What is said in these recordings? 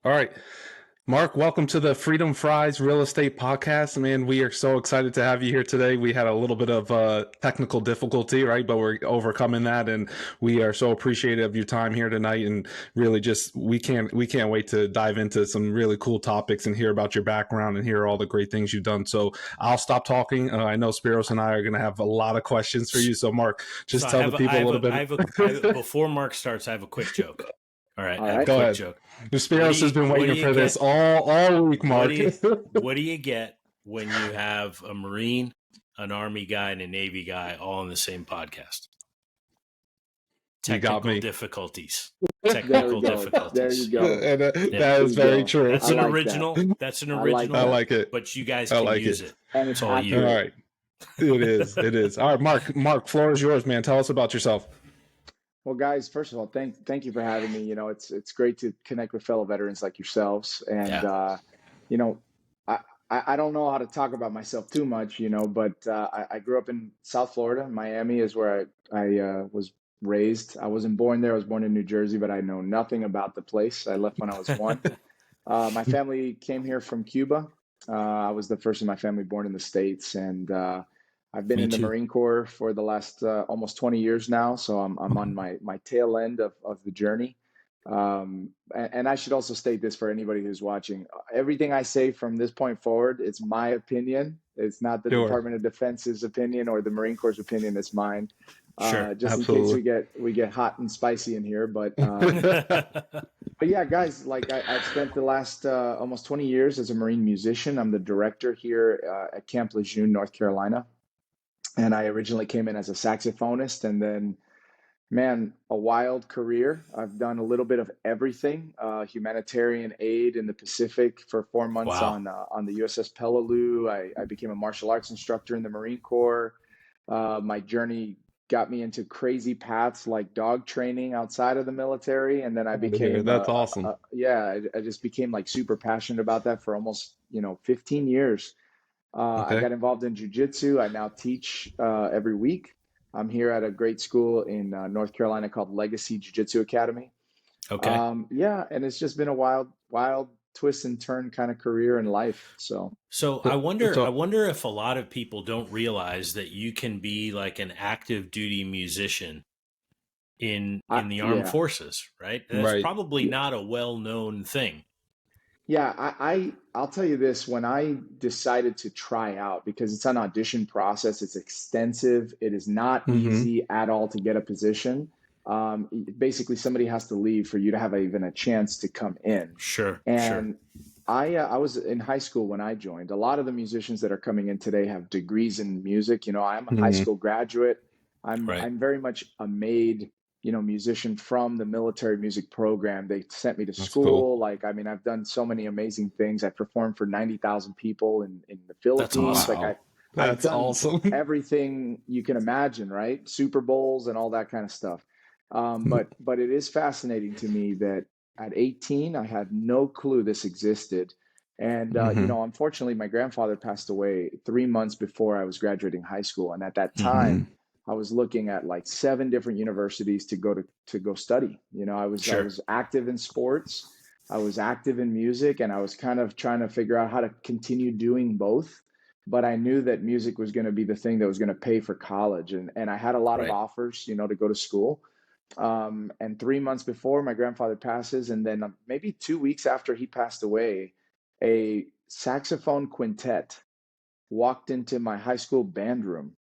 All right. Mark, welcome to the Freedom Fries Real Estate Podcast. Man, we are so excited to have you here today. We had a little bit of technical difficulty, right? But we're overcoming that, and we are so appreciative of your time here tonight. And really, just we can't wait to dive into some really cool topics and hear about your background and hear all the great things you've done. So I'll stop talking. I know Spiros and I are going to have a lot of questions for you. So Mark, So just tell the people a little bit. before Mark starts, I have a quick joke. All right, All I have a right. Go quick ahead. joke. Spiros has been What do waiting you for this get? all week, Mark. What do you get when you have a Marine, an Army guy, and a Navy guy all on the same podcast? You got Technical me. difficulties. There Technical we go. difficulties. There you go. And Yeah. that There is you very go. true. That's I an like original. that. That's an I like original. I that. like it. But you guys I can like use it. it. And it's That's all All you. accurate. right. It is. It is. All right, Mark, floor is yours, man. Tell us about yourself. Well, guys, first of all, thank you for having me. It's great to connect with fellow veterans like yourselves. And Yeah. you know, I I don't know how to talk about myself too much, but I grew up in South Florida. Miami is where I was raised. I wasn't born there. I was born in New Jersey, but I know nothing about the place. I left when I was one. My family came here from Cuba. I was the first in my family born in the States, and I've been Me in the too. Marine Corps for the last almost 20 years now. So I'm on my tail end of the journey. And I should also state this for anybody who's watching. Everything I say from this point forward, it's my opinion. It's not the Sure. Department of Defense's opinion or the Marine Corps' opinion. It's mine. Sure. Just in case Absolutely. we get hot and spicy in here, but yeah, guys, like I've spent the last almost 20 years as a Marine musician. I'm the director here at Camp Lejeune, North Carolina. And I originally came in as a saxophonist, and then, man, a wild career. I've done a little bit of everything. Humanitarian aid in the Pacific for 4 months Wow. on the USS Peleliu. I became a martial arts instructor in the Marine Corps. My journey got me into crazy paths like dog training outside of the military, and then I became That's awesome. yeah, I just became like super passionate about that for almost 15 years. I Okay. got involved in jujitsu. I now teach every week. I'm here at a great school in North Carolina called Legacy Jiu-Jitsu Academy. Okay. Yeah, and it's just been a wild twist and turn kind of career in life. So So I So, wonder, I so wonder if a lot of people don't realize that you can be like an active duty musician in the armed yeah, forces, right? That's right. probably not a well-known thing. yeah. I'll tell you this: when I decided to try out, because it's an audition process, it's extensive. It is not Mm-hmm. easy at all to get a position. Basically, somebody has to leave for you to have even a chance to come in. Sure, sure. And I was in high school when I joined. A lot of the musicians that are coming in today have degrees in music. I'm a high Mm-hmm. school graduate. Right. I'm very much a made, musician from the military music program. They sent me to That's cool. school. Like, I mean, I've done so many amazing things. I performed for 90,000 people in the That's Philippines. awesome. Like Wow. I've That's done awesome. everything you can imagine, right? Super Bowls and all that kind of stuff. But it is fascinating to me that at 18, I had no clue this existed. And, Mm-hmm. unfortunately, my grandfather passed away 3 months before I was graduating high school. And at that Hmm. time, I was looking at like seven different universities to go study. I Sure. was active in sports, I was active in music, and I was kind of trying to figure out how to continue doing both. But I knew that music was going to be the thing that was going to pay for college. And I had a lot of Right. offers, to go to school. And 3 months before my grandfather passes, and then maybe 2 weeks after he passed away, a saxophone quintet walked into my high school band room.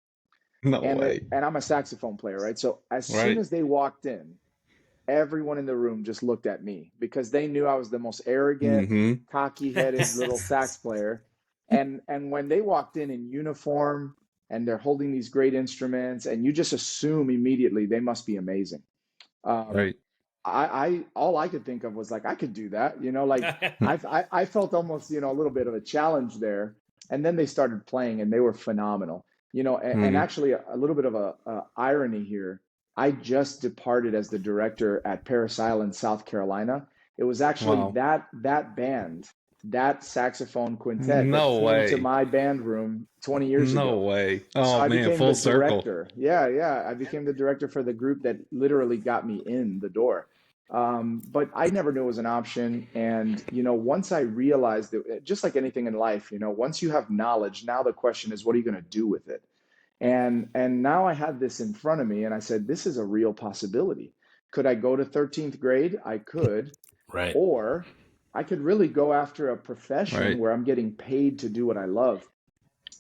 No And way. I'm a saxophone player, right? So as soon Right. as they walked in, everyone in the room just looked at me because they knew I was the most arrogant, Mm-hmm. cocky-headed little sax player. And when they walked in uniform and they're holding these great instruments, and you just assume immediately they must be amazing. Um, Right. I all I could think of was like I could do that, like I felt almost a little bit of a challenge there. And then they started playing and they were phenomenal. And Mm-hmm. actually a little bit of a irony here. I just departed as the director at Paris Island, South Carolina. It was actually Wow. that band, that saxophone quintet that No came to way. my band room 20 years No ago. way. So Oh I man, became the full circle. director. Yeah, yeah. I became the director for the group that literally got me in the door. But I never knew it was an option. And, once I realized that, just like anything in life, once you have knowledge, now the question is, what are you going to do with it? And now I had this in front of me, and I said, this is a real possibility. Could I go to 13th grade? I could. Right. Or I could really go after a profession Right. where I'm getting paid to do what I love.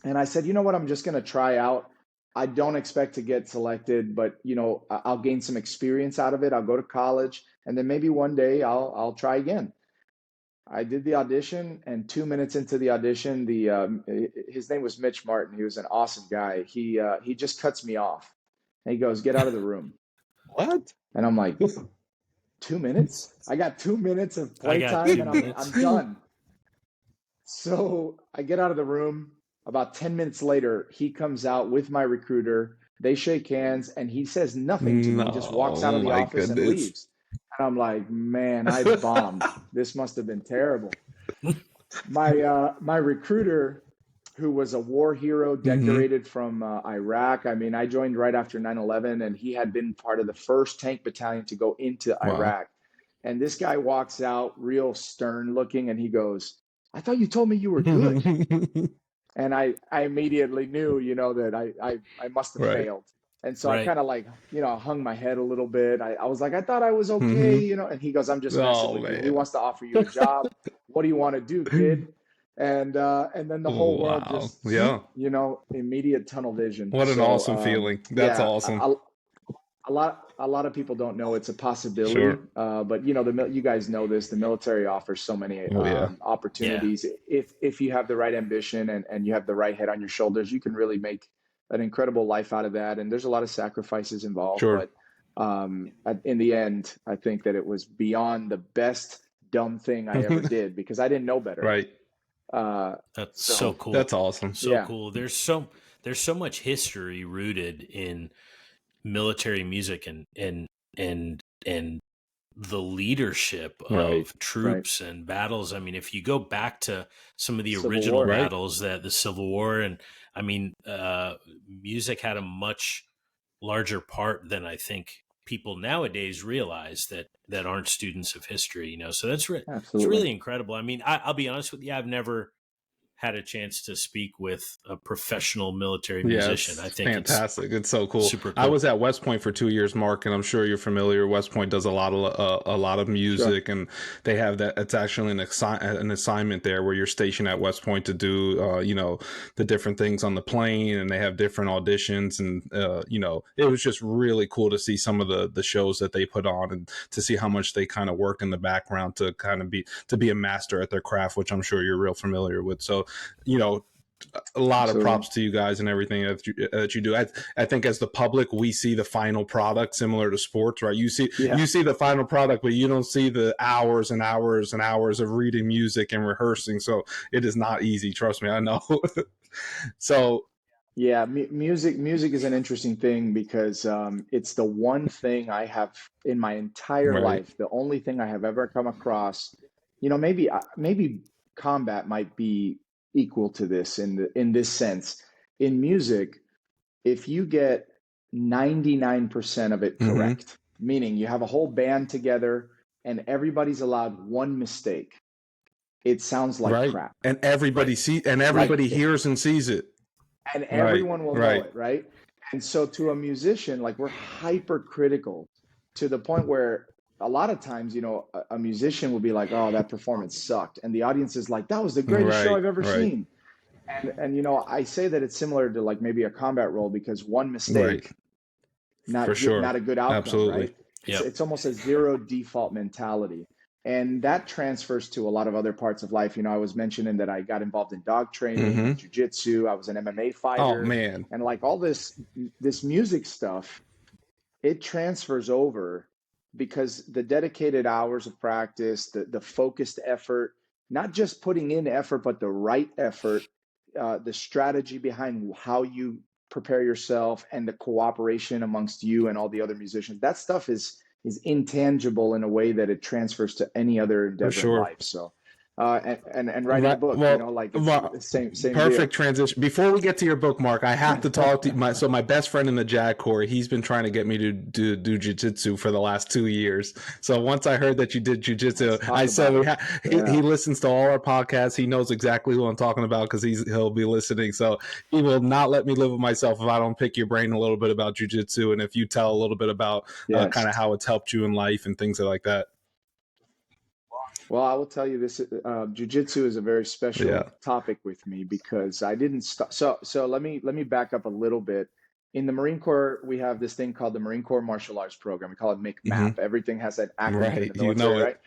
And I said, you know what? I'm just going to try out. I don't expect to get selected, but I'll gain some experience out of it. I'll go to college, and then maybe one day I'll try again. I did the audition, and 2 minutes into the audition, his name was Mitch Martin. He was an awesome guy. He just cuts me off, and he goes, "Get out of the room." What? And I'm like, 2 minutes? I got 2 minutes of I got playtime, 2 and I'm minutes. I'm done. So I get out of the room. About 10 minutes later, he comes out with my recruiter. They shake hands, and he says nothing to me. He just walks out No, of the my office and goodness. leaves. And I'm like, man, I bombed. This must have been terrible. My recruiter, who was a war hero, Hmm. decorated from Iraq. I mean, I joined right after 9/11, and he had been part of the first tank battalion to go into Wow. Iraq. And this guy walks out real stern looking, and he goes, "I thought you told me you were good." And I immediately knew, that I must have Right. failed. And so I Right. kind of like, hung my head a little bit. I was like, I thought I was okay, Hmm. and he goes, I'm just messing Oh with you. He man. wants to offer you a job. What do you want to do, kid? And then the whole world Wow. just zoop, Yeah. immediate tunnel vision. What an So awesome feeling. That's yeah, awesome. a lot of people don't know it's a possibility, Sure. but you guys know this. The military offers so many Oh yeah. Yeah. opportunities. If you have the right ambition and you have the right head on your shoulders, you can really make an incredible life out of that. And there's a lot of sacrifices involved, Sure. but in the end, I think that it was beyond the best dumb thing I ever did because I didn't know better. Right. Uh, That's so so cool. That's awesome. So yeah, cool. There's so much history rooted in military music and the leadership Right. of right. troops and battles. I mean, if you go back to some of the Civil original War. Right. battles, that the Civil War, and I mean, music had a much larger part than I think people nowadays realize that aren't students of history. So it's Absolutely. really incredible. I mean, I'll be honest with you, I've never had a chance to speak with a professional military Yeah, musician. I it's think it's fantastic. It's so cool. super I cool. was at West Point for 2 years, Mark, and I'm sure you're familiar. West Point does a lot of Sure. music, and they have that. It's actually an assignment there where you're stationed at West Point to do, the different things on the plane, and they have different auditions, and it was just really cool to see some of the shows that they put on, and to see how much they kind of work in the background to kind of be a master at their craft, which I'm sure you're real familiar with. So, you know, a lot of Absolutely. props to you guys and everything that you do. I think as the public, we see the final product similar to sports, right? Yeah. You see the final product, but you don't see the hours and hours and hours of reading music and rehearsing. So it is not easy. Trust me, I know. So Yeah, music is an interesting thing because it's the one thing I have in my entire right. life, the only thing I have ever come across. Maybe combat might be equal to this in this sense. In music, if you get 99% of it Mm-hmm. correct, meaning you have a whole band together and everybody's allowed one mistake, it sounds like Right. crap. And Right. Like everybody hears and sees it. and Right. everyone will know Right. it, right? And so to a musician, like we're hypercritical to the point where a lot of times, a musician will be like, "Oh, that performance sucked," and the audience is like, "That was the greatest show Right. I've ever Right. seen." And I say that it's similar to like maybe a combat role because one Right. mistake, For sure. not a good outcome, Absolutely. right? It's Yep. it's almost a zero default mentality. And that transfers to a lot of other parts of life. I was mentioning that I got involved in dog training and Mm-hmm. jujitsu. I was an MMA Oh fighter, man. and like all this music stuff, it transfers over because the dedicated hours of practice, the focused effort, not just putting in effort, but the right effort, the strategy behind how you prepare yourself, and the cooperation amongst you and all the other musicians. That stuff is intangible in a way that it transfers to any other For endeavor in sure. life. So and writing a Right. book. You know, Well, like it's well, the same deal. perfect transition. Before we get to your book, Mark, I have to talk to my best friend in the JAG Corps. He's been trying to get me to do jujitsu for the last 2 years. So once I heard that you did Let's jujitsu, I talk said about it. he Yeah. listens to all our podcasts. He knows exactly who I'm talking about because he'll be listening. So he will not let me live with myself if I don't pick your brain a little bit about jujitsu and if you tell a little bit about Yes. kind of how it's helped you in life and things like that. Well, I will tell you this, jujitsu is a very Yeah. special topic with me because I didn't start. So let me back up a little bit. In the Marine Corps, we have this thing called the Marine Corps Martial Arts Program. We call it Hmm. MAP. Everything has that acronym in Right. the You military, know it.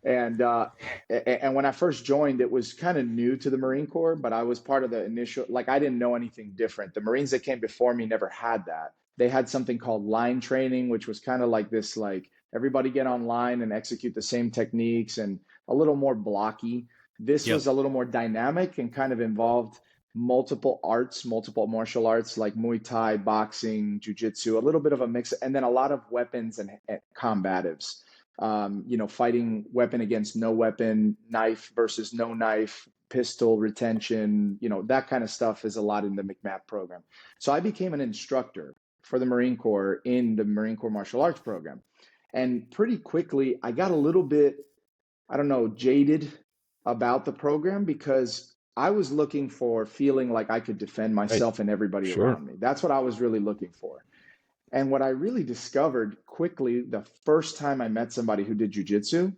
right? And when I first joined, it was kind of new to the Marine Corps, but I was part of the initial, like I didn't know anything different. The Marines that came before me never had that. They had something called line training, which was kind of like this, like everybody get online and execute the same techniques and a little more blocky. This was Yep. a little more dynamic and kind of involved multiple arts, multiple martial arts like Muay Thai, boxing, jujitsu, a little bit of a mix, and then a lot of weapons and combatives. You know, fighting weapon against no weapon, knife versus no knife, pistol retention, you know, that kind of stuff is a lot in the McMap program. So I became an instructor for the Marine Corps in the Marine Corps martial arts program. And pretty quickly, I got a little bit, I don't know, jaded about the program because I was looking for feeling like I could defend Right. myself and everybody Sure. around me. That's what I was really looking for. And what I really discovered quickly the first time I met somebody who did jujitsu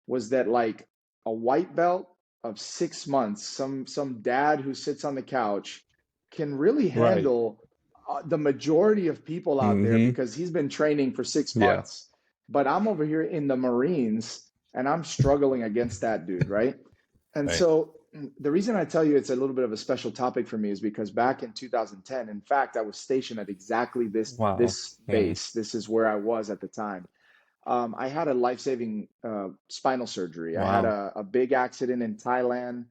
was that like a white belt of 6 months, some dad who sits on the couch can really Right. handle the majority of people out there Hmm. because he's been training for six Yeah. months. But I'm over here in the Marines and I'm struggling against that dude, right? And Right. so the reason I tell you it's a little bit of a special topic for me is because back in 2010, in fact, I was stationed at exactly this Wow. this Mm. base. This is where I was at the time. I had a life-saving spinal surgery. I had Wow. a big accident in Thailand.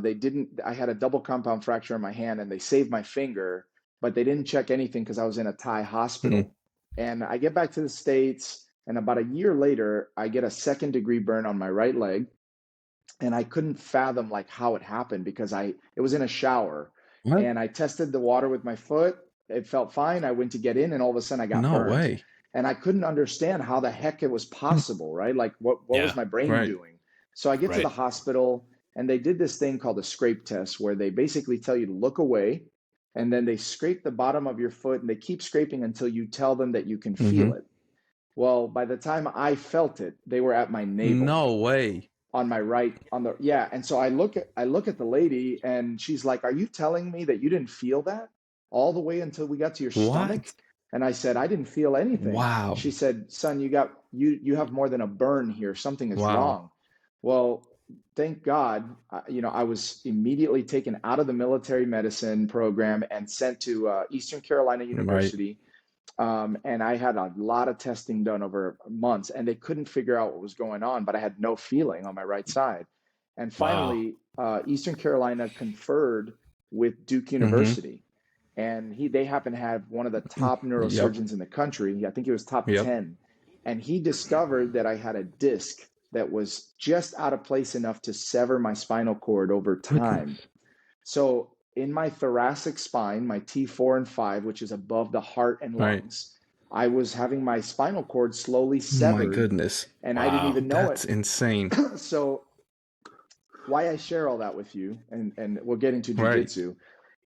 They didn't. I had a double compound fracture in my hand, and they saved my finger, but they didn't check anything because I was in a Thai Mm. hospital. And I get back to the States, and about a year later, I get a second-degree burn on my right leg and I couldn't fathom like how it happened because I it was in a shower What? and I tested the water with my foot. It felt fine. I went to get in and all of a sudden I got No burned. way. And I couldn't understand how the heck it was Mm. possible, right? Like what was Yeah. my brain Right. doing? So I get to the Right. hospital and they did this thing called a scrape test where they basically tell you to look away and then they scrape the bottom of your foot and they keep scraping until you tell them that you can feel Hmm. it. Well, by the time I felt it, they were at my navel No way. on my right on the yeah. And so I look at the lady and she's like, "Are you telling me that you didn't feel that all the way until we got to your stomach?" What? And I said, "I didn't feel anything." Wow. She said, "Son, you have more than a burn here. Something is Wow. wrong." Well, thank God, you know, I was immediately taken out of the military medicine program and sent to Eastern Carolina Right. University, and I had a lot of testing done over months, and they couldn't figure out what was going on, but I had no feeling on my right side. And Wow. finally, Eastern Carolina conferred with Duke Hmm. University, and they happen to have one of the top Yep. neurosurgeons in the country. I think he was top Yep. 10. And he discovered that I had a disc that was just out of place enough to sever my spinal cord over time. Goodness. So in my thoracic spine, my T4 and 5, which is above the heart and Right. lungs, I was having my spinal cord slowly Oh my severed goodness. and I didn't Wow. even know it. That's insane. So why I share all that with you, and we'll get into Right. jujitsu,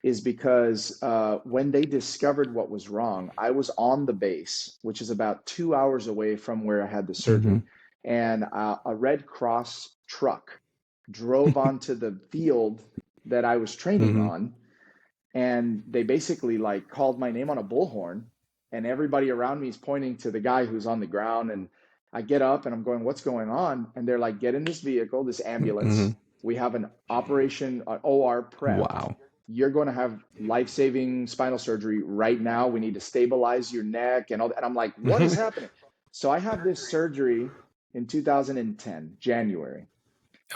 is because when they discovered what was wrong, I was on the base, which is about 2 hours away from where I had the surgery, Hmm. and a Red Cross truck drove onto the field that I was training Hmm. on, and they basically like called my name on a bullhorn, and everybody around me is pointing to the guy who's on the ground, and I get up and I'm going, "What's going on?" And they're like, "Get in this vehicle, this Hmm. ambulance. We have an operation, OR prepped. Wow. You're going to have life-saving spinal surgery right now. We need to stabilize your neck and all that." And I'm like, "What is Hmm. happening?" So I have this surgery in 2010, January.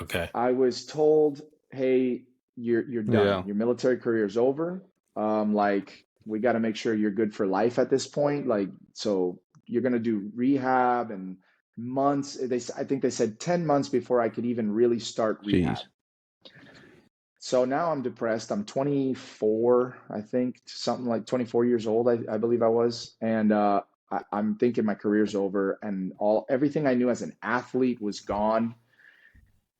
Okay. I was told, "Hey, you're done. Yeah. Your military career is over. Like we got to make sure you're good for life at this point. Like so you're gonna do rehab and months. I think they said 10 months before I could even really start rehab. Jeez. So now I'm depressed. I'm 24, I think, something like 24 years old, I believe I was. And I'm thinking my career's over and everything I knew as an athlete was gone.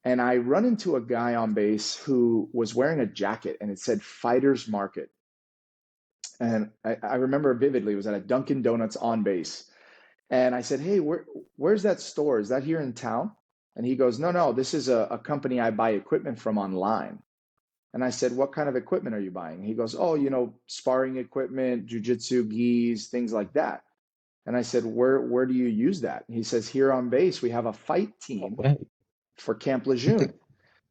And I run into a guy on base who was wearing a jacket and it said Fighter's Market. And I remember vividly, it was at a Dunkin' Donuts on base. And I said, hey, where's that store? Is that here in town? And he goes, no, this is a company I buy equipment from online. And I said, what kind of equipment are you buying? He goes, oh, sparring equipment, jujitsu gis, things like that. And I said, where do you use that? He says, here on base, we have a fight team for Camp Lejeune.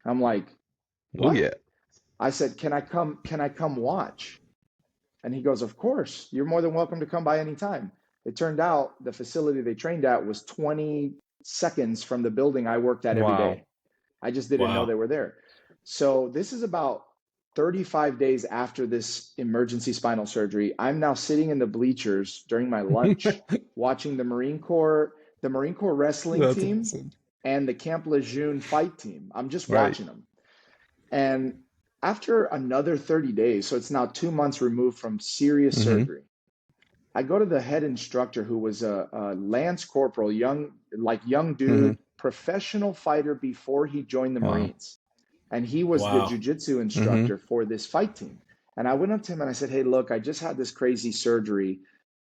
I'm like, what? Oh yeah. I said, can I come watch? And he goes, of course, you're more than welcome to come by anytime. It turned out the facility they trained at was 20 seconds from the building I worked at every day. I just didn't know they were there. So this is about 35 days after this emergency spinal surgery. I'm now sitting in the bleachers during my lunch watching the Marine Corps wrestling team awesome. and the Camp Lejeune fight team. I'm just watching them. And after another 30 days, so it's now 2 months removed from serious surgery, I go to the head instructor who was a Lance Corporal, young dude, professional fighter before he joined the Marines. And he was the jiu-jitsu instructor for this fight team. And I went up to him and I said, hey, look, I just had this crazy surgery,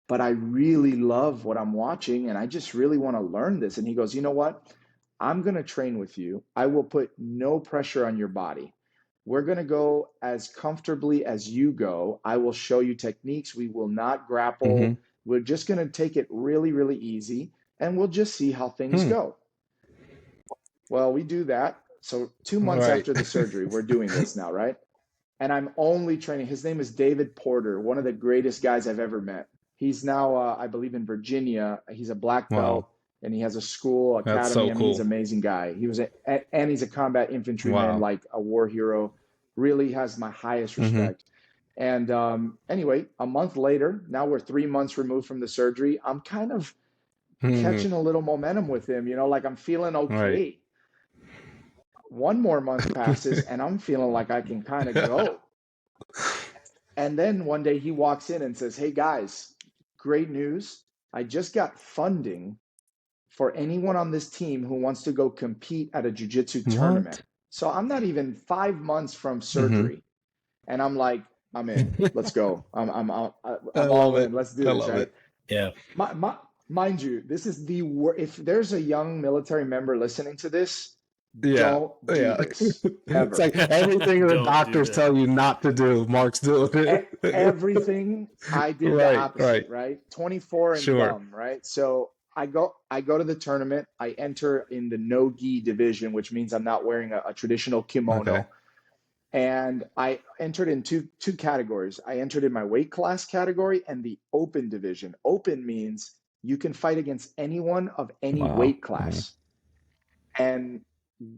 but I really love what I'm watching and I just really want to learn this. And he goes, you know what? I'm going to train with you. I will put no pressure on your body. We're going to go as comfortably as you go. I will show you techniques. We will not grapple. We're just going to take it really, really easy and we'll just see how things go. Well, we do that. So 2 months after the surgery, we're doing this now, right? And I'm only training. His name is David Porter, one of the greatest guys I've ever met. He's now, I believe, in Virginia. He's a black belt, and he has a school, academy. That's so cool. He's an amazing guy. And he's a combat infantryman, like a war hero. Really has my highest respect. And anyway, a month later, now we're 3 months removed from the surgery. I'm kind of catching a little momentum with him, like I'm feeling okay. 1 more month passes and I'm feeling like I can kind of go. And then one day he walks in and says, hey guys, great news. I just got funding for anyone on this team who wants to go compete at a jiu-jitsu tournament. So I'm not even 5 months from surgery. And I'm like, I'm in. Let's go. I'm all in. Let's do this, right? Yeah. Mind you, this is the worst. If there's a young military member listening to this, don't do this, ever. It's like everything the doctors tell you not to do, Mark's doing it. Everything I did the opposite, right? 24 and dumb, right? So I go to the tournament. I enter in the no-gi division, which means I'm not wearing a traditional kimono. And I entered in two categories. I entered in my weight class category and the open division. Open means you can fight against anyone of any weight class. And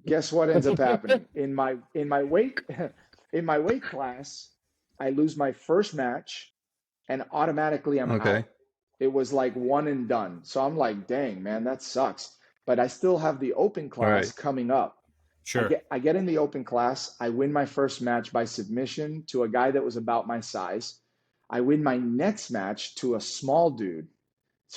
guess what ends up happening? In my weight class, I lose my first match and automatically I'm out. It was like one and done. So I'm like, dang, man, that sucks. But I still have the open class coming up. Sure. I get in the open class. I win my first match by submission to a guy that was about my size. I win my next match to a small dude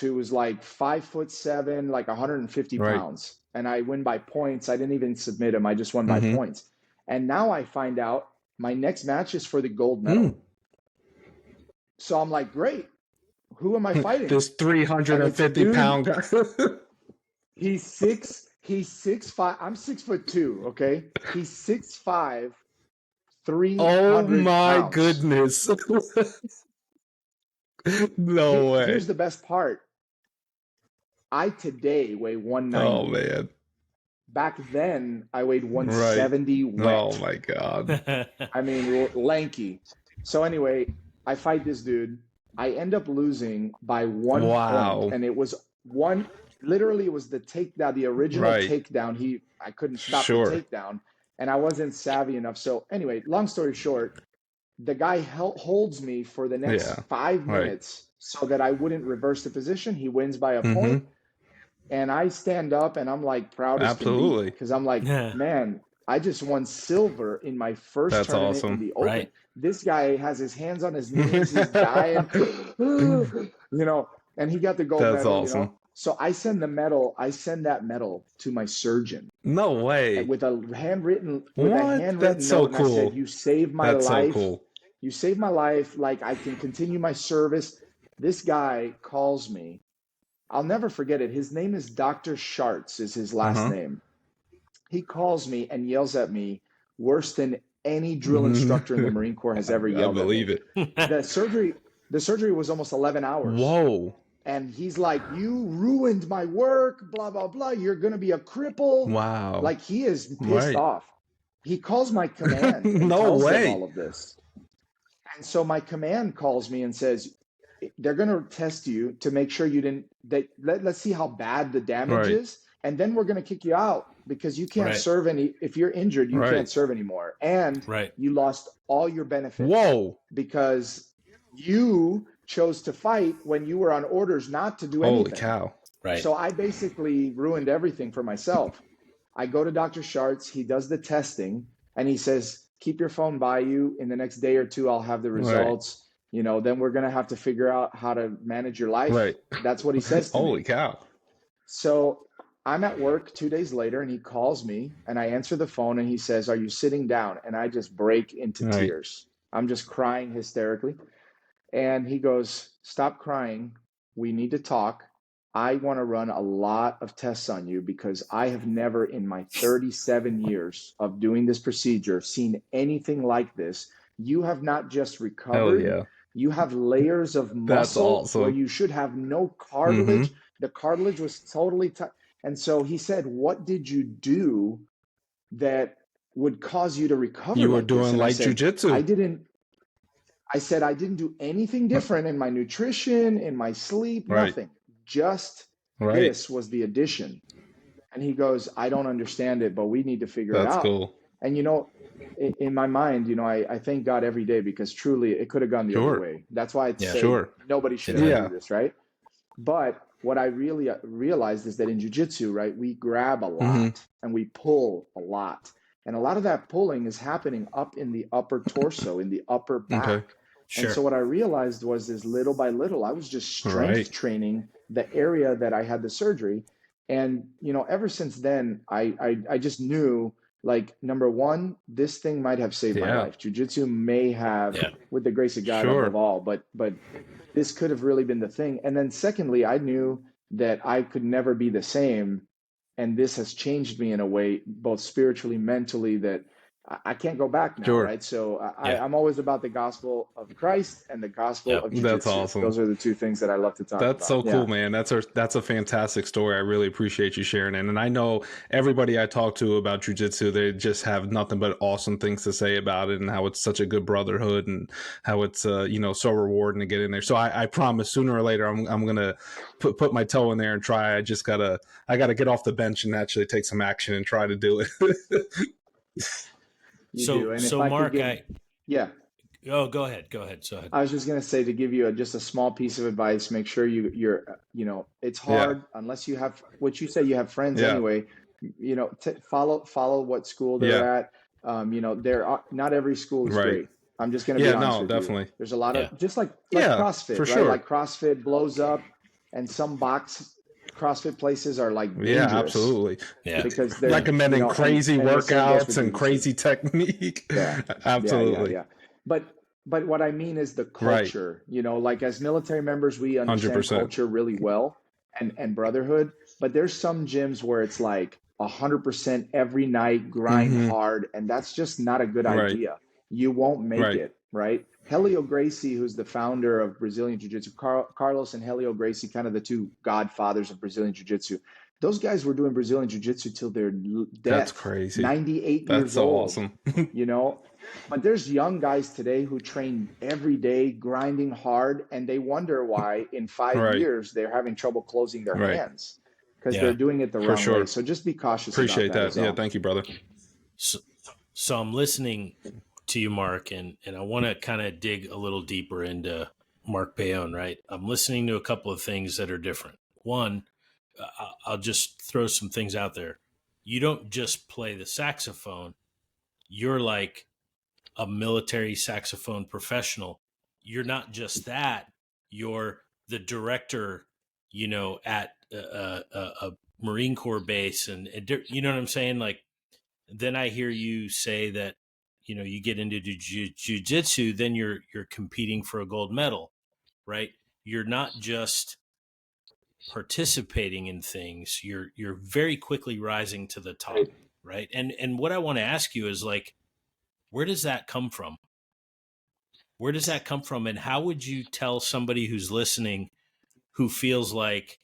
who was like 5'7", like 150 pounds. And I win by points. I didn't even submit him. I just won by points. And now I find out my next match is for the gold medal. So I'm like, great. Who am I fighting? This 350-pound guy. He's 6'5". I'm 6'2". Okay, he's 6'5", 300 Oh my pounds. goodness! No way. Here's the best part. I today weigh 190. Oh man. Back then I weighed 170 wet. Oh my god. I mean, lanky. So anyway, I fight this dude. I end up losing by 1 point, and it was one. Literally, it was the takedown, the original takedown. I couldn't stop the takedown, and I wasn't savvy enough. So anyway, long story short, the guy holds me for the next 5 minutes so that I wouldn't reverse the position. He wins by a point. And I stand up and I'm like proud as can be Absolutely. because I'm like, man, I just won silver in my first That's tournament in awesome. the Right. Open. This guy has his hands on his knees, he's dying, you know, and he got the gold That's medal, you awesome. know. So I send that medal to my surgeon No way. with a What? That's handwritten so note, and I said, cool. "You saved my That's so life. cool. You saved my life. Like I can continue my service." This guy calls me. I'll never forget it. His name is Dr. Schartz, is his last Uh-huh. name. He calls me and yells at me worse than any drill instructor in the Marine Corps has ever I yelled at believe me. it. The surgery, the surgery was almost 11 hours. Whoa. And he's like, "You ruined my work, blah, blah, blah. You're going to be a cripple." Wow. Like he is pissed Right. off. He calls my command and No tells them way. all of this. And so my command calls me and says, "They're going to test you to make sure you didn't, let's see how bad the damage Right. is. And then we're going to kick you out because you can't Right. serve if you're injured, you Right. can't serve anymore. And Right. you lost all your benefits Whoa. because you chose to fight when you were on orders not to do Holy anything." cow. Right. So I basically ruined everything for myself. I go to Dr. Schartz, he does the testing, and he says, "Keep your phone by you. In the next day or two, I'll have the Right. results. Then we're going to have to figure out how to manage your life." Right. That's what he says to Holy me. cow. So I'm at work 2 days later, and he calls me, and I answer the phone, and he says, "Are you sitting down?" And I just break into Right. tears. I'm just crying hysterically. And he goes, "Stop crying. We need to talk. I want to run a lot of tests on you because I have never in my 37 years of doing this procedure seen anything like this. You have not just Hell recovered, yeah. you have layers of That's muscle where awesome. you should have no Mm-hmm. cartilage. The cartilage was totally tight." And so he said, "What did you do that would cause you to recover You were like this?" doing And light jujitsu. I said, "I didn't do anything different in my nutrition, in my sleep, Right. nothing. Just Right. this was the addition." And he goes, "I don't understand it, but we need to figure it That's out." cool. And, in my mind, I thank God every day because truly it could have gone the other Sure. way. That's why I'd Yeah. say Sure. nobody should It ever had- Yeah. do this, right? But what I really realized is that in jiu-jitsu, right, we grab a lot and we pull a lot. And a lot of that pulling is happening up in the upper torso, in the upper back. Okay. And so Sure. what I realized was is little by little, I was just strength Right. training the area that I had the surgery. And, ever since then, I just knew, like, number one, this thing might have saved my Yeah. life. Jiu-jitsu may have, Yeah. with the grace of God Sure. above all, but this could have really been the thing. And then secondly, I knew that I could never be the same. And this has changed me in a way, both spiritually, mentally, that I can't go back now, Sure. right? So Yeah. I'm always about the gospel of Christ and the gospel Yep. of That's jiu-jitsu. awesome. Those are the two things that I love to talk That's about. so cool, man. That's a fantastic story. I really appreciate you sharing it. And I know everybody I talk to about jujitsu, they just have nothing but awesome things to say about it and how it's such a good brotherhood and how it's so rewarding to get in there. So I promise sooner or later I'm gonna put my toe in there and try. I gotta get off the bench and actually take some action and try to do it. You do. And if So I could Mark, give, yeah, go ahead. Go ahead. I was just going to say, to give you just a small piece of advice, make sure you're, it's Yeah. hard unless you have what you say, you have friends Yeah. anyway, follow what school they're Yeah. at. Not every school is Right. great. I'm just going to be Yeah, honest no, with definitely. you. There's a lot Yeah. of, just like Yeah, CrossFit, for right? sure. Like CrossFit blows up and some CrossFit places are like dangerous. Yeah, absolutely. Yeah. Because they're Recommending crazy and the same goes for workouts and jiu-jitsu. crazy technique. Yeah. Absolutely. Yeah. But what I mean is the Right. culture, like as military members, we understand 100%. culture really well and brotherhood. But there's some gyms where it's like 100% every night, grind hard. And that's just not a good Right. idea. You won't make Right. it, right? Helio Gracie, who's the founder of Brazilian Jiu-Jitsu, Carlos and Helio Gracie, kind of the two godfathers of Brazilian Jiu-Jitsu. Those guys were doing Brazilian Jiu-Jitsu till their death. That's crazy. 98 That's years so old. awesome. But there's young guys today who train every day, grinding hard, and they wonder why in 5 Right. years they're having trouble closing their Right. hands because Yeah. they're doing it the For wrong sure. way. So just be cautious Appreciate about that. that. As Yeah, well. thank you, brother. So I'm listening to you, Mark, and I want to kind of dig a little deeper into Mark Pellon, right? I'm listening to a couple of things that are different. One, I'll just throw some things out there. You don't just play the saxophone. You're like a military saxophone professional. You're not just that. You're the director, at a Marine Corps base, and you know what I'm saying. Like, then I hear you say that, you get into jujitsu, then you're competing for a gold medal, right? You're not just participating in things. You're very quickly rising to the top, right? And what I want to ask you is, like, where does that come from? Where does that come from? And how would you tell somebody who's listening who feels like,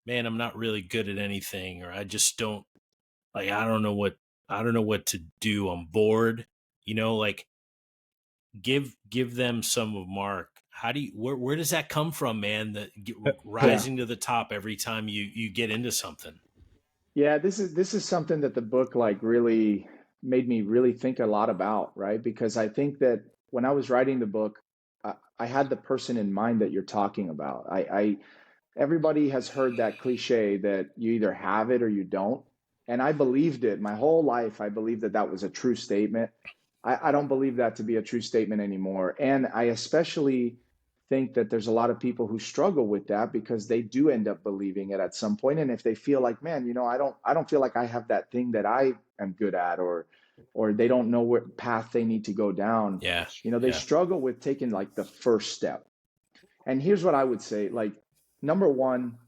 man, I'm not really good at anything, or I just don't, like, I don't know what to do. I'm bored. Like, give them some of Mark. How do you, where does that come from, man? That Yeah. rising to the top every time you get into something. Yeah, this is something that the book like really made me really think a lot about, right? Because I think that when I was writing the book, I had the person in mind that you're talking about. Everybody has heard that cliche that you either have it or you don't. And I believed it my whole life. I believed that that was a true statement. I don't believe that to be a true statement anymore. And I especially think that there's a lot of people who struggle with that because they do end up believing it at some point. And if they feel like, man, I don't feel like I have that thing that I am good at, or they don't know what path they need to go down, Yeah. they Yeah. struggle with taking like the first step. And here's what I would say, like, number one,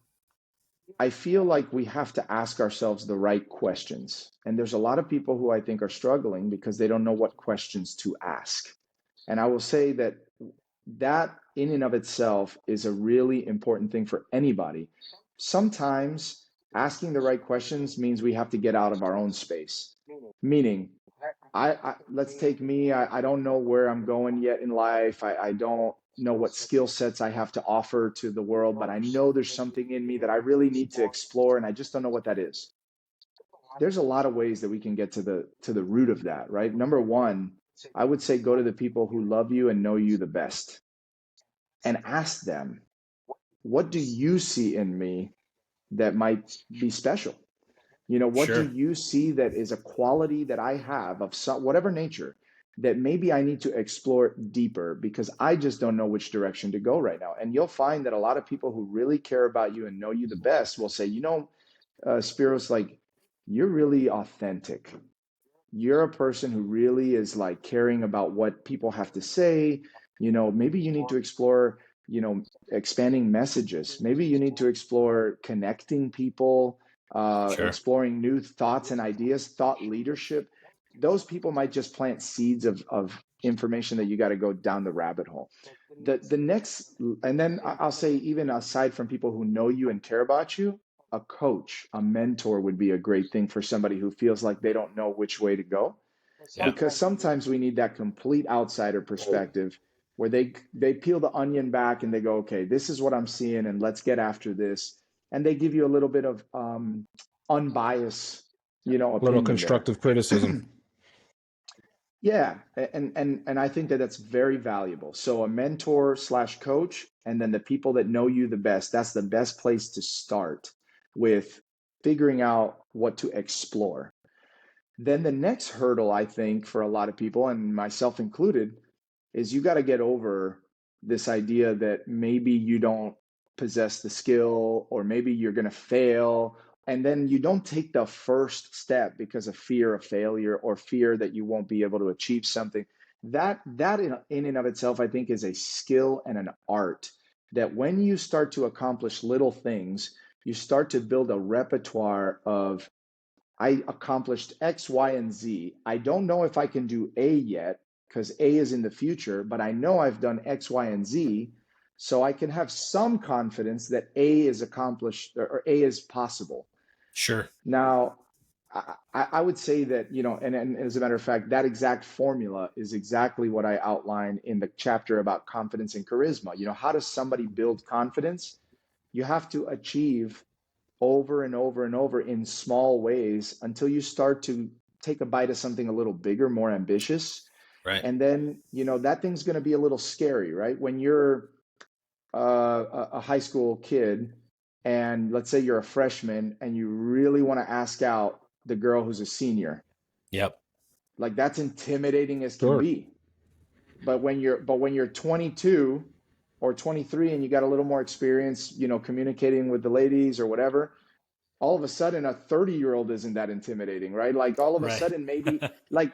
I feel like we have to ask ourselves the right questions. And there's a lot of people who I think are struggling because they don't know what questions to ask. And I will say that that in and of itself is a really important thing for anybody. Sometimes asking the right questions means we have to get out of our own space. Meaning, let's take me. I don't know where I'm going yet in life. I don't know what skill sets I have to offer to the world, but I know there's something in me that I really need to explore, and I just don't know what that is. There's a lot of ways that we can get to the root of that, right? Number one, I would say go to the people who love you and know you the best and ask them, what do you see in me that might be special? What do Sure. you see that is a quality that I have of some, whatever nature, that maybe I need to explore deeper because I just don't know which direction to go right now? And you'll find that a lot of people who really care about you and know you the best will say, Spiros, like, you're really authentic. You're a person who really is like caring about what people have to say. Maybe you need to explore, expanding messages. Maybe you need to explore connecting people, Sure. exploring new thoughts and ideas, thought leadership. Those people might just plant seeds of information that you got to go down the rabbit hole. The next, and then I'll say, even aside from people who know you and care about you, a coach, a mentor would be a great thing for somebody who feels like they don't know which way to go. Yeah. Because sometimes we need that complete outsider perspective where they peel the onion back and they go, okay, this is what I'm seeing, and let's get after this. And they give you a little bit of unbiased, Little opinion there. constructive criticism. Yeah, and I think that that's very valuable. So a mentor slash coach, and then the people that know you the best, that's the best place to start with figuring out what to explore. Then the next hurdle, I think, for a lot of people, and myself included, is you got to get over this idea that maybe you don't possess the skill, or maybe you're going to fail, and then you don't take the first step because of fear of failure or fear that you won't be able to achieve something. That in and of itself, I think, is a skill and an art that when you start to accomplish little things, you start to build a repertoire of, I accomplished X, Y, and Z. I don't know if I can do A yet because A is in the future, but I know I've done X, Y, and Z. So I can have some confidence that A is accomplished, or A is possible. Sure. Now, I would say that, and as a matter of fact, that exact formula is exactly what I outline in the chapter about confidence and charisma. How does somebody build confidence? You have to achieve over and over and over in small ways until you start to take a bite of something a little bigger, more ambitious. Right. And then, that thing's going to be a little scary, right? When you're a high school kid and let's say you're a freshman and you really want to ask out the girl who's a senior. Yep. Like that's intimidating as can Sure. be. But when you're 22 or 23 and you got a little more experience, communicating with the ladies or whatever, all of a sudden a 30-year-old isn't that intimidating, right? Like all of a Right. sudden maybe like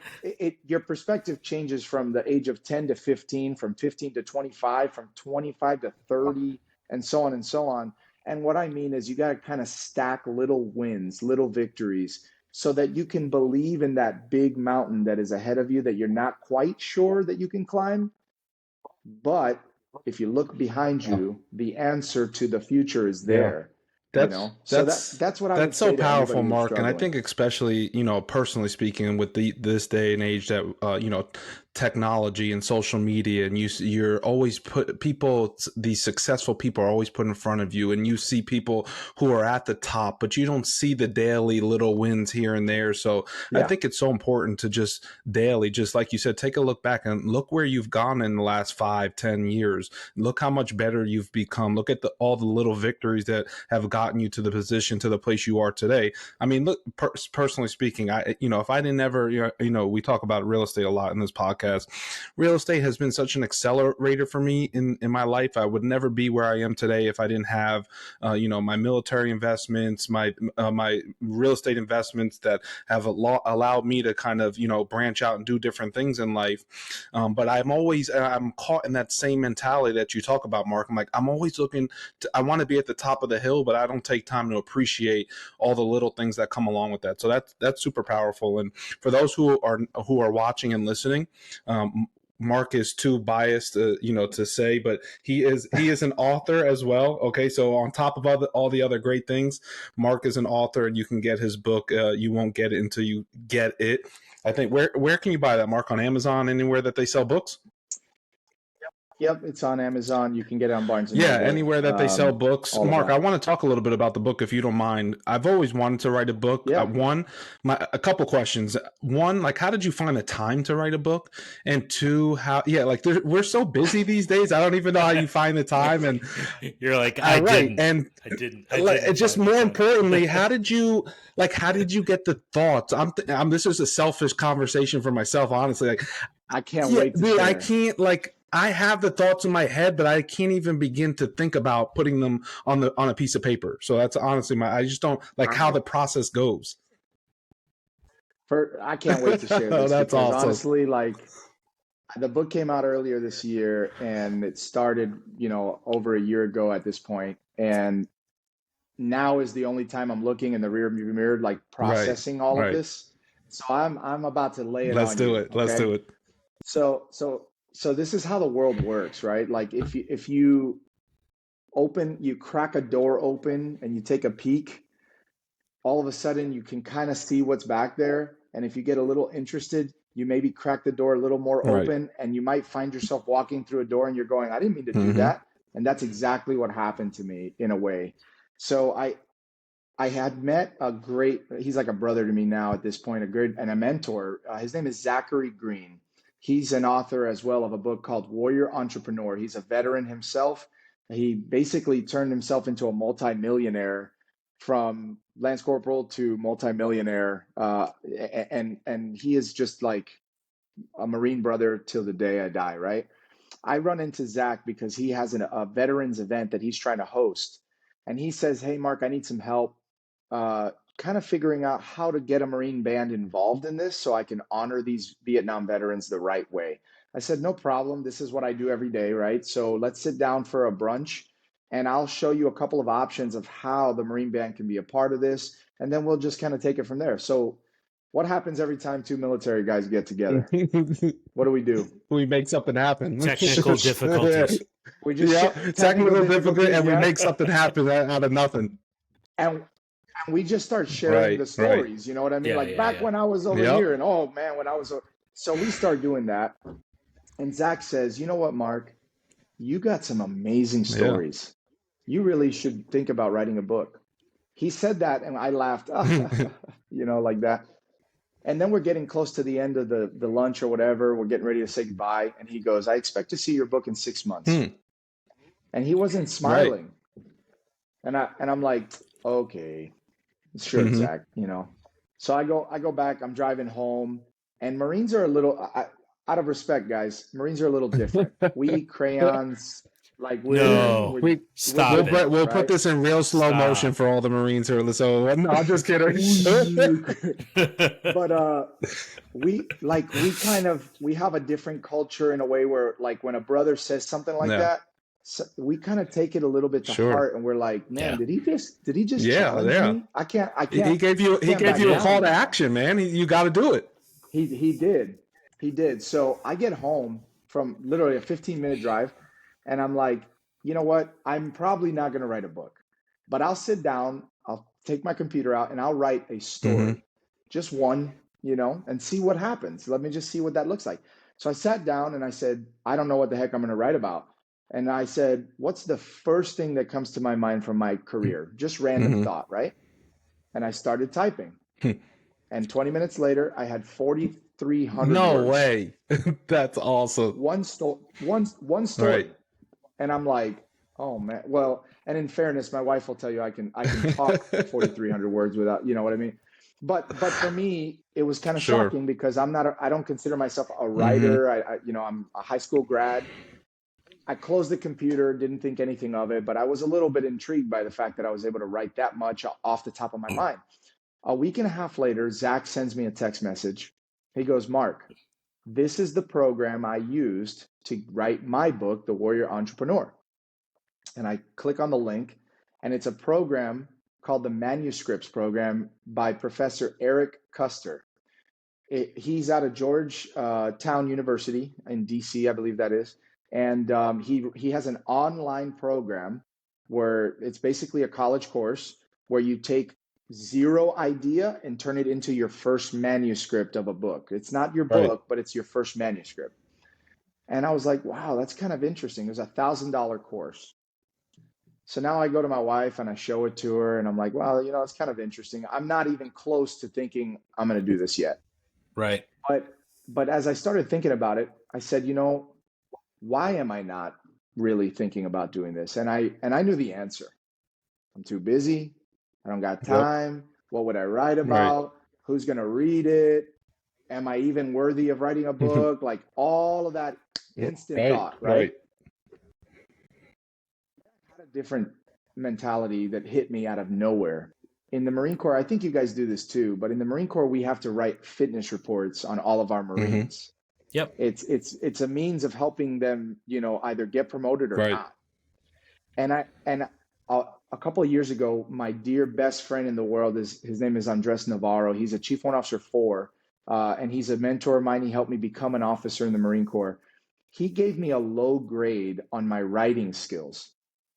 your perspective changes from the age of 10 to 15, from 15 to 25, from 25 to 30, and so on and so on. And what I mean is you got to kind of stack little wins, little victories, so that you can believe in that big mountain that is ahead of you that you're not quite sure that you can climb. But if you look behind Yeah. you, the answer to the future is Yeah. there. That's So that's what I would that's so say to powerful, anybody who's Mark. And I struggling. think especially, personally speaking, with this day and age that technology and social media, and you're always put people, these successful people are always put in front of you, and you see people who are at the top, but you don't see the daily little wins here and there. So I Yeah. think it's so important to just daily, just like you said, take a look back and look where you've gone in the last 5-10 years. Look how much better you've become. Look at all the little victories that have gotten you to the position, to the place you are today. I mean, look, personally speaking, if I didn't ever, we talk about real estate a lot in this podcast. Real estate has been such an accelerator for me in my life. I would never be where I am today if I didn't have, my military investments, my real estate investments that have allowed me to kind of, branch out and do different things in life. But I'm caught in that same mentality that you talk about, Mark. I'm like, I'm always looking I want to be at the top of the hill, but I don't take time to appreciate all the little things that come along with that. So that's super powerful. And for those who are watching and listening, Mark is too biased, to say, but he is an author as well. Okay, so on top of all the other great things, Mark is an author, and you can get his book. You won't get it until you get it. I think where can you buy that, Mark? On Amazon, anywhere that they sell books? Yep, it's on Amazon. You can get it on Barnes and Yeah, Noble, anywhere that they sell books. all of Mark, I that. want to talk a little bit about the book if you don't mind. I've always wanted to write a book. Yeah. A couple questions. One, like, how did you find the time to write a book? And two, we're so busy these days. I don't even know how you find the time. And You're like, I right, didn't. and I didn't. I didn't just find the more time. importantly, how did you get the thoughts? This is a selfish conversation for myself, honestly. Like, I can't yeah, wait to dude, I share. can't I have the thoughts in my head, but I can't even begin to think about putting them on a piece of paper. So that's honestly I just don't like how I the process goes. I can't wait to share Oh, this that's because awesome. honestly, like the book came out earlier this year and it started, over a year ago at this point. And now is the only time I'm looking in the rear view mirror, like Right, processing all of right. this. So I'm about to lay it Let's on do you, it. Let's okay? do it. So this is how the world works, right? Like if you crack a door open and you take a peek, all of a sudden you can kind of see what's back there. And if you get a little interested, you maybe crack the door a little more Right. open and you might find yourself walking through a door and you're going, I didn't mean to do Mm-hmm. that. And that's exactly what happened to me in a way. So I had met he's like a brother to me now at this point, and a mentor. His name is Zachary Green. He's an author as well of a book called Warrior Entrepreneur. He's a veteran himself. He basically turned himself into a multimillionaire from Lance Corporal to multimillionaire. And he is just like a Marine brother till the day I die, right? I run into Zach because he has a veterans event that he's trying to host. And he says, Hey, Mark, I need some help kind of figuring out how to get a Marine band involved in this so I can honor these Vietnam veterans the right way. I said, No problem. This is what I do every day, right? So let's sit down for a brunch and I'll show you a couple of options of how the Marine band can be a part of this. And then we'll just kind of take it from there. So, what happens every time two military guys get together? What do? We make something happen. Technical difficulties. We just technical Technical difficulty, difficulties, and we yeah. make something happen out of nothing. And we just start sharing Right, the stories. You know what I mean? Yeah, Like yeah, back yeah. when I was over Yep. here, and oh man, when I was so we start doing that. And Zach says, you know what, Mark, you got some amazing Yeah. stories. You really should think about writing a book. He said that, and I laughed, like that. And then we're getting close to the end of the lunch or whatever. We're getting ready to say goodbye, and he goes, I expect to see your book in 6 months. And he wasn't Right. smiling. I'm like, okay, sure, Hmm. Zach, you know. So I go back, I'm driving home, and Marines are a little, out of respect, guys, Marines are a little different. We eat crayons, like No, we we're stop it. different, we'll put right? this in real slow motion Stop. for all the Marines who are listening. So no, I'm just kidding. But we kind of we have a different culture in a way where like when a brother says something like Yeah, that, so we kind of take it a little bit to sure. heart, and we're like, man, Yeah. did he just Yeah, challenge yeah. me? I He can't he gave back you a down call to now. action, man. You got to do it. He did. He did. So I get home from literally a 15-minute drive, and I'm like, you know what? I'm probably not going to write a book, but I'll sit down, I'll take my computer out, and I'll write a Hmm. story. Just one, you know, and see what happens. Let me just see what that looks like. So I sat down and I said, I don't know what the heck I'm going to write about. And I said, what's the first thing that comes to my mind from my career? Just random Hmm. thought, right? And I started typing. And 20 minutes later, I had 4,300 No words. way. That's awesome. One Right. story. And I'm like, oh man. Well, and in fairness, my wife will tell you I can talk 4,300 words without, you know what I mean? But for me, it was kind of Sure. shocking because I don't consider myself a Hmm. writer. You know, I'm a high school grad. I closed the computer, didn't think anything of it, but I was a little bit intrigued by the fact that I was able to write that much off the top of my mind. A week and a half later, Zach sends me a text message. He goes, Mark, this is the program I used to write my book, The Warrior Entrepreneur. And I click on the link, and it's a program called the Manuscripts Program by Professor Eric Custer. He's out of Georgetown University in DC, I believe that is. And he has an online program where it's basically a college course where you take zero idea and turn it into your first manuscript of a book. It's not your Right. book, but it's your first manuscript. And I was like, wow, that's kind of interesting. It was $1,000 course. So now I go to my wife and I show it to her, and I'm like, well, you know, it's kind of interesting. I'm not even close to thinking I'm going to do this yet. Right. But but as I started thinking about it, I said, you know, why am I not really thinking about doing this? And I knew the answer. I'm too busy. I don't got Yep. time. What would I write Right. about? Who's going to read it? Am I even worthy of writing a book? Like all of that instant Right. thought, right? Right. I had a different mentality that hit me out of nowhere. In the Marine Corps, I think you guys do this too, but in the Marine Corps, we have to write fitness reports on all of our Hmm. Marines. Yep. It's a means of helping them, you know, either get promoted or Right. not. And a couple of years ago, my dear best friend in the world is his name is Andres Navarro. He's a Chief Warrant Officer 4, and he's a mentor of mine. He helped me become an officer in the Marine Corps. He gave me a low grade on my writing skills.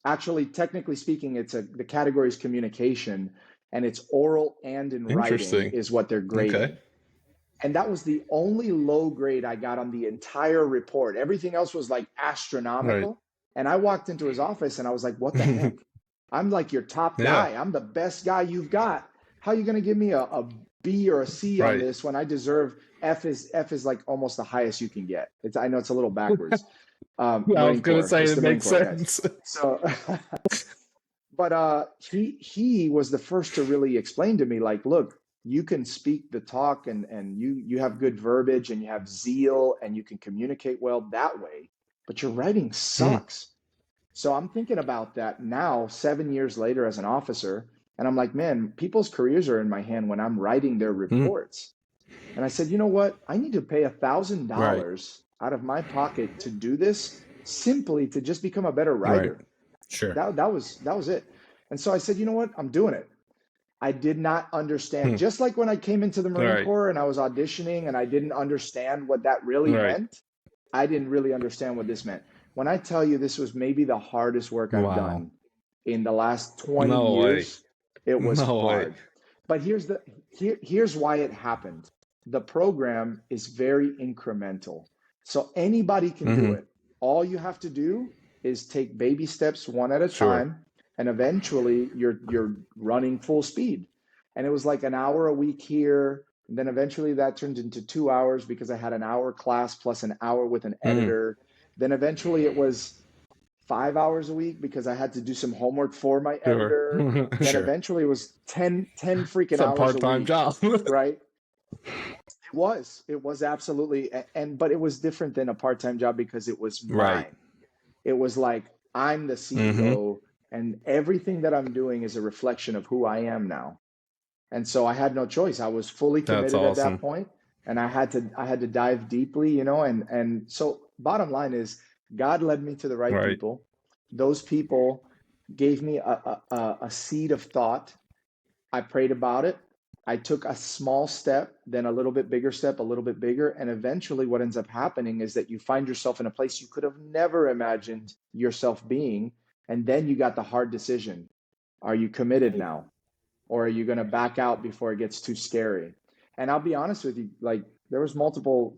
Actually, technically speaking, the category is communication, and it's oral and in writing Interesting. is what they're Okay. grading. And that was the only low grade I got on the entire report. Everything else was like Right. astronomical. And I walked into his office and I was like, what the heck? I'm like your top Yeah. guy. I'm the best guy you've got. How are you going to give me a B or a C on Right. this when I deserve F is like almost the highest you can get. I know it's a little backwards. I was Marine gonna Corps. say It's it the Marine makes Corps, guys. sense. So but he was the first to really explain to me, like, look, you can speak the talk, and you have good verbiage and you have zeal and you can communicate well that way, but your writing Mm. sucks. So I'm thinking about that now, 7 years later as an officer, and I'm like, man, people's careers are in my hand when I'm writing their Mm. reports. And I said, you know what? I need to pay Right. $1,000 out of my pocket to do this, simply to just become a better Right. writer. Sure. That was it. And so I said, you know what? I'm doing it. I did not understand. Mm. Just like when I came into the Marine Right. Corps and I was auditioning and I didn't understand what that really Right. meant, I didn't really understand what this meant. When I tell you this was maybe the hardest work I've Wow. done in the last 20 No way. years, it was No way. hard. But here's why it happened. The program is very incremental. So anybody can do Hmm. it. All you have to do is take baby steps one at a Sure. time, and eventually you're running full speed. And it was like an hour a week here, and then eventually that turned into 2 hours because I had an hour class plus an hour with an Mm. editor. Then eventually it was 5 hours a week because I had to do some homework for my Sure. editor. Then Sure. eventually it was 10 freaking It's a hours a part-time week, job. right? It was absolutely, but it was different than a part-time job because it was Right. mine. It was like I'm the Mm-hmm. CEO and everything that I'm doing is a reflection of who I am now. And so I had no choice. I was fully That's committed at that awesome. point, and I had to dive deeply, and so bottom line is God led me to the right Right. people. Those people gave me a seed of thought. I prayed about it. I took a small step, then a little bit bigger step, a little bit bigger. And eventually, what ends up happening is that you find yourself in a place you could have never imagined yourself being. And then you got the hard decision. Are you committed now? Or are you going to back out before it gets too scary? And I'll be honest with you, like there was multiple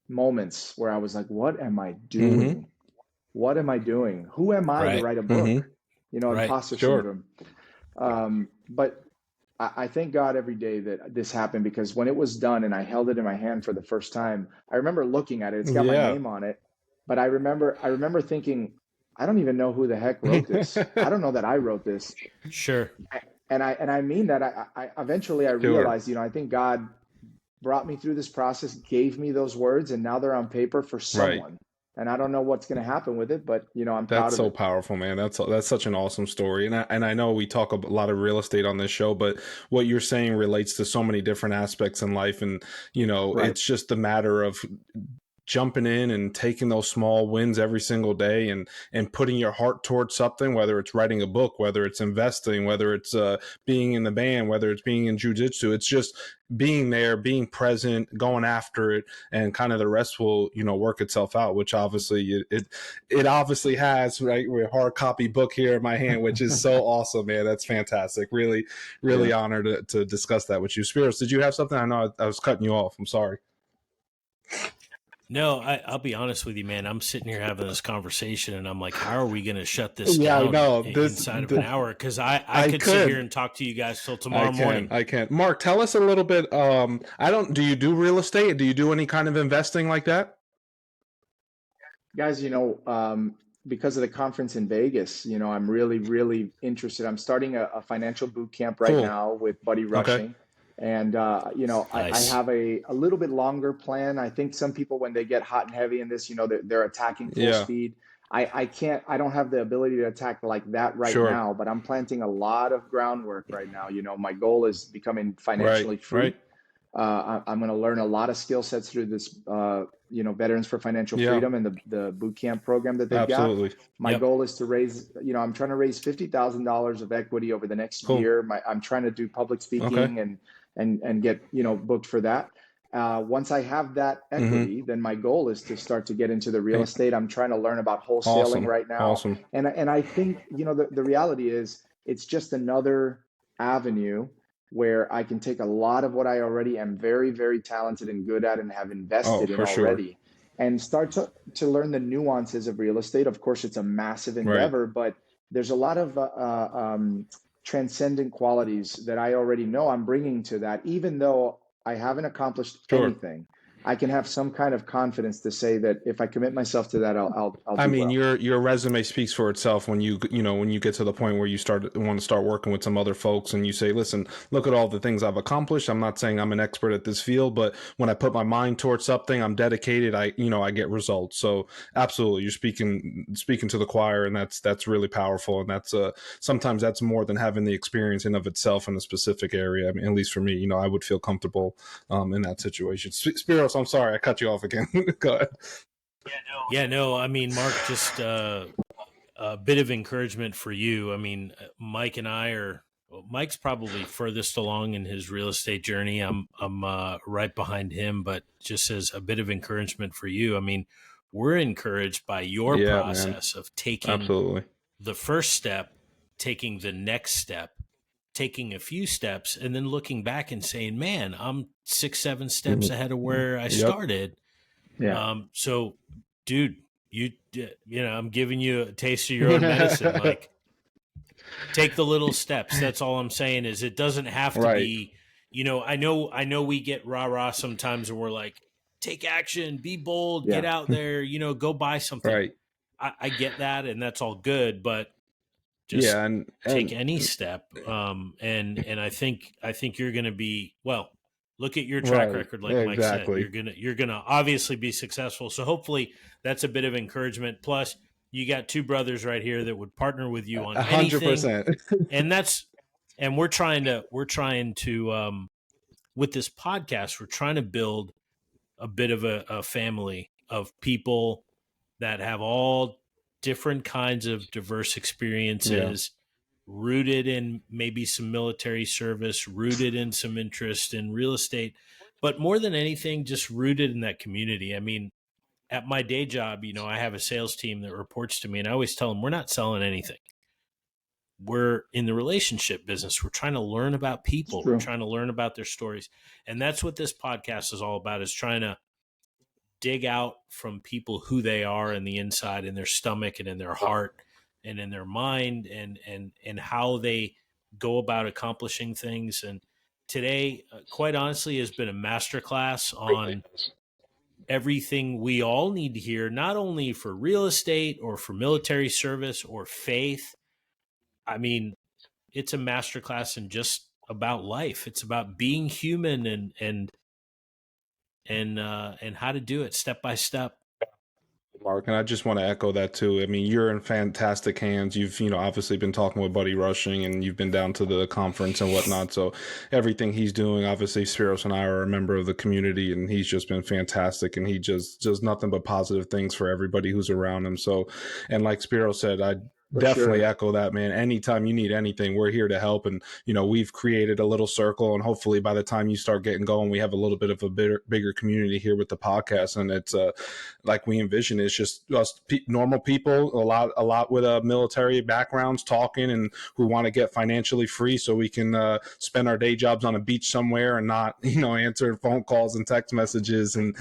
moments where I was like, what am I Mm-hmm. doing? What am I doing? Who am I to Right. write a Mm-hmm. book? Right. Imposter Sure. syndrome. But I thank God every day that this happened because when it was done and I held it in my hand for the first time, I remember looking at it. It's got my Yeah. name on it, but I remember thinking, I don't even know who the heck wrote this. I don't know that I wrote this. Sure. And I mean that I eventually I Sure. realized, I think God brought me through this process, gave me those words, and now they're on paper for Right. someone. And I don't know what's going to happen with it, but I'm proud That's of so it. powerful, man. That's such an awesome story. And I know we talk a lot of real estate on this show, but what you're saying relates to so many different aspects in life. And, Right. it's just a matter of jumping in and taking those small wins every single day and putting your heart towards something, whether it's writing a book, whether it's investing, whether it's being in the band, whether it's being in jujitsu. It's just being there, being present, going after it, and kind of the rest will work itself out, which obviously it obviously has, right? With a hard copy book here in my hand, which is so awesome, man. That's fantastic. Really, Yeah. really honored to discuss that with you. Spiros, did you have something? I know I was cutting you off. I'm sorry. No, I'll be honest with you, man. I'm sitting here having this conversation, and I'm like, how are we going to shut this Yeah, I down know. inside of an hour? Because I I could sit here could. and talk to you guys till I tomorrow can. morning. I can. Mark, tell us a little bit. I don't. Do you do real estate? Do you do any kind of investing like that? Guys, because of the conference in Vegas, I'm really, really interested. I'm starting a financial boot camp right Cool. now with Buddy Okay. Rushing. And, I Nice. have a little bit longer plan. I think some people, when they get hot and heavy in this, they're attacking full Yeah. speed. I don't have the ability to attack like that right Sure. now, but I'm planting a lot of groundwork right now. My goal is becoming Right. financially free. Right. I'm going to learn a lot of skill sets through this, Veterans for Financial Yeah. Freedom and the boot camp program that they've got. Absolutely. My Yep. goal is to raise, I'm trying to raise $50,000 of equity over the next Cool. year. I'm trying to do public Okay. speaking and get, booked for that. Once I have that Mm-hmm. equity, then my goal is to start to get into the real estate. I'm trying to learn about wholesaling Awesome. right now. Awesome. And I think, the reality is it's just another avenue where I can take a lot of what I already am very, very talented and good at and have Oh, invested in for sure. already and start to learn the nuances of real estate. Of course, it's a massive Right. endeavor, but there's a lot of transcendent qualities that I already know I'm bringing to that. Even though I haven't accomplished Sure. anything, I can have some kind of confidence to say that if I commit myself to that, I'll I do mean, well. your resume speaks for itself when when you get to the point where you want to start working with some other folks and you say, listen, look at all the things I've accomplished. I'm not saying I'm an expert at this field, but when I put my mind towards something, I'm dedicated. I get results. So absolutely, you're speaking to the choir, and that's really powerful. And that's sometimes that's more than having the experience in of itself in a specific area. I mean, at least for me, I would feel comfortable in that situation. Spiros, I'm sorry, I cut you off again. Go ahead. Yeah, no, I mean, Mark, just a bit of encouragement for you. I mean, Mike and I are. Well, Mike's probably furthest along in his real estate journey. I'm right behind him, but just as a bit of encouragement for you, I mean, we're encouraged by your Yeah, man. process of taking Absolutely. the first step, taking the next step, taking a few steps, and then looking back and saying, "Man, I'm 6, 7 steps Mhm. ahead of where I Yep. started." Yeah. So, dude, I'm giving you a taste of your own medicine. Like, take the little steps. That's all I'm saying. Is it doesn't have to Right. be. I know we get rah rah sometimes, and we're like, take action, be bold, get Yeah. out there, go buy something. Right. I get that, and that's all good, but just Yeah, take and any step. And I think you're going to be well. Look at your track right, record, like Mike said. exactly, You're gonna obviously be successful. So hopefully that's a bit of encouragement. Plus, you got two brothers right here that would partner with you on a hundred anything, percent. and we're trying to with this podcast, we're trying to build a bit of a family of people that have all different kinds of diverse Yeah, experiences, rooted in maybe some military service, rooted in some interest in real estate, but more than anything, just rooted in that community. I mean, at my day job, I have a sales team that reports to me, and I always tell them we're not selling anything. We're in the relationship business. We're trying to learn about It's people. We're true. trying to learn about their stories. And that's what this podcast is all about, is trying to dig out from people who they are in the inside, in their stomach and in their heart and in their mind, and how they go about accomplishing things. And today, quite honestly, has been a masterclass on everything we all need to hear, not only for real estate or for military service or faith. I mean, it's a masterclass in just about life. It's about being human, and how to do it step by step. Mark, and I just want to echo that too. I mean, you're in fantastic hands. You've, obviously been talking with Buddy Rushing, and you've been down to the conference and whatnot. So everything he's doing, obviously, Spiros and I are a member of the community, and he's just been fantastic. And he just does nothing but positive things for everybody who's around him. So, and like Spiros said, I For definitely sure. echo that, man. Anytime you need anything, we're here to help. And we've created a little circle, and hopefully by the time you start getting going, we have a little bit of a bigger community here with the podcast. And it's like we envision, it's just us normal people, a lot with military backgrounds, talking, and who want to get financially free so we can spend our day jobs on a beach somewhere and not answer phone calls and text messages, and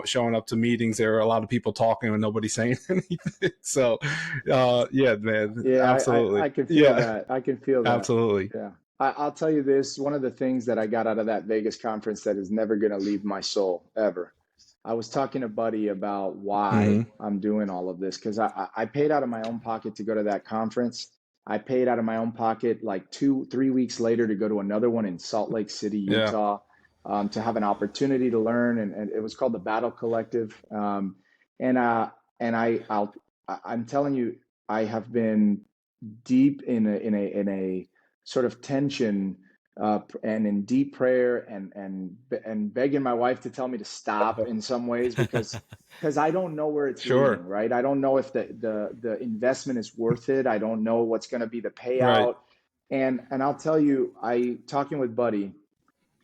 showing up to meetings. There are a lot of people talking and nobody saying anything. So yeah, man, Yeah, absolutely. I can feel Yeah, that. I can feel that. absolutely. Yeah. I'll tell you this, one of the things that I got out of that Vegas conference that is never going to leave my soul ever. I was talking to Buddy about why Mm-hmm. I'm doing all of this because I paid out of my own pocket to go to that conference. I paid out of my own pocket like 3 weeks later to go to another one in Salt Lake City, Yeah. Utah, to have an opportunity to learn. And it was called the Battle Collective. And and I'm telling you, I have been deep in a sort of tension, and in deep prayer, and begging my wife to tell me to stop in some ways because I don't know where it's leading, Sure. right? I don't know if the investment is worth it. I don't know what's going to be the Right. payout. And I'll tell you, I talking with Buddy,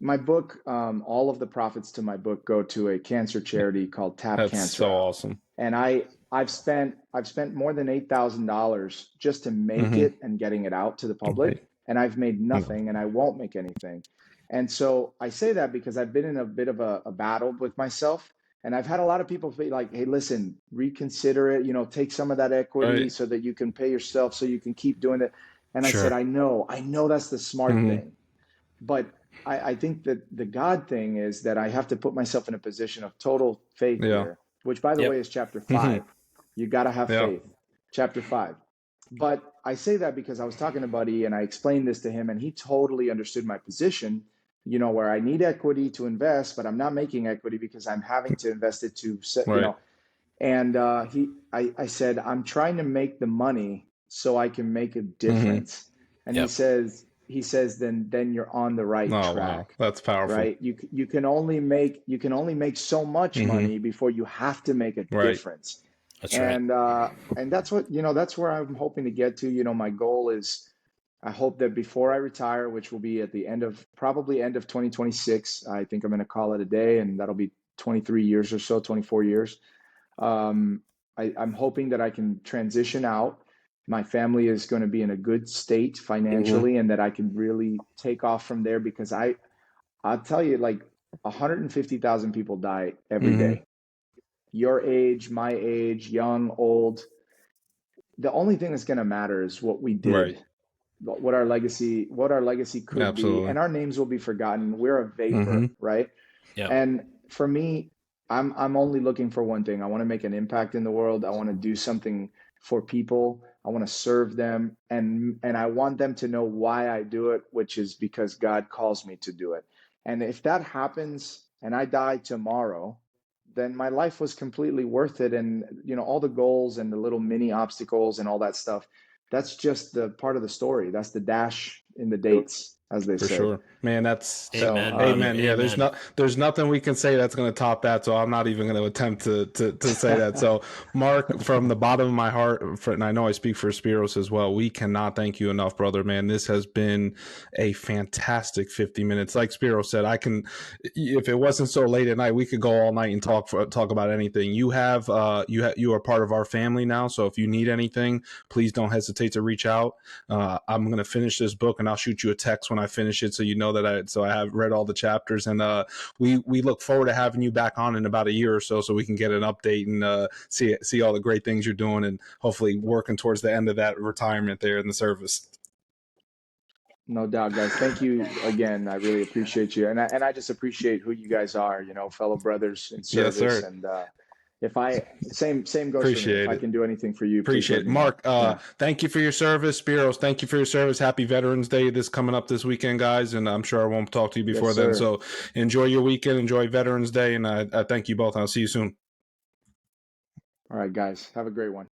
my book, all of the profits to my book go to a cancer charity called Tap That's Cancer so Out. awesome. And I've spent more than $8,000 just to make Mm-hmm. it and getting it out to the public, Right. and I've made nothing, and I won't make anything. And so I say that because I've been in a bit of a battle with myself, and I've had a lot of people be like, "Hey, listen, reconsider it. Take some of that equity Right. so that you can pay yourself, so you can keep doing it." And I said, Sure. I know that's the smart Mm-hmm. thing, but I think that the God thing is that I have to put myself in a position of total faith Yeah. here, which, by the way, Yep. is chapter Mm-hmm. 5. You got to have Yeah. faith, chapter 5. But I say that because I was talking to Buddy and I explained this to him, and he totally understood my position, where I need equity to invest, but I'm not making equity because I'm having to invest it to, Right. and I said, I'm trying to make the money so I can make a Mm-hmm. difference. And he Yep. says, then you're on the right Oh wow, track, that's powerful. right? You can only make so much Mm-hmm. money before you have to make a Right. difference. That's right. And that's where I'm hoping to get to. My goal is, I hope that before I retire, which will be at the probably end of 2026, I think I'm going to call it a day, and that'll be 23 years or so, 24 years. Um, I'm hoping that I can transition out. My family is going to be in a good state Mm-hmm. financially, and that I can really take off from there, because I'll tell you, like, 150,000 people die every Mm-hmm. day. Your age, my age, young, old. The only thing that's going to matter is what we did, Right. what our legacy could be, Absolutely. and our names will be forgotten. We're a Mm-hmm. vapor, right? Yep. And for me, I'm only looking for one thing. I want to make an impact in the world. I want to do something for people. I want to serve them, and I want them to know why I do it, which is because God calls me to do it. And if that happens and I die tomorrow, then my life was completely worth it. And all the goals and the little mini obstacles and all that stuff, that's just the part of the story. That's the dash in the dates, as they For say. sure, man. That's So, Amen, brother. amen. Yeah, Amen. there's nothing we can say that's going to top that. So I'm not even going to attempt to say that. So Mark, from the bottom of my heart, and I know I speak for Spiros as well, we cannot thank you enough, brother. Man, this has been a fantastic 50 minutes. Like Spiros said, if it wasn't so late at night, we could go all night and talk about anything. You are part of our family now. So if you need anything, please don't hesitate to reach out. I'm going to finish this book and I'll shoot you a text when I finish it, so you know that I have read all the chapters. And we look forward to having you back on in about a year or so we can get an update and see all the great things you're doing, and hopefully working towards the end of that retirement there in the service. no doubt, guys. Thank you again. I really appreciate you, and I just appreciate who you guys are. Fellow brothers in Yes, service. sir. And if I same goes for me. If Appreciate I it. can do anything for you, please Appreciate let it. me know. Mark, Yeah. thank you for your service. Spiros, thank you for your service. Happy Veterans Day this coming up this weekend, guys. And I'm sure I won't talk to you Yes, before then. sir. So enjoy your weekend. Enjoy Veterans Day. And I thank you both. I'll see you soon. All right, guys. Have a great one.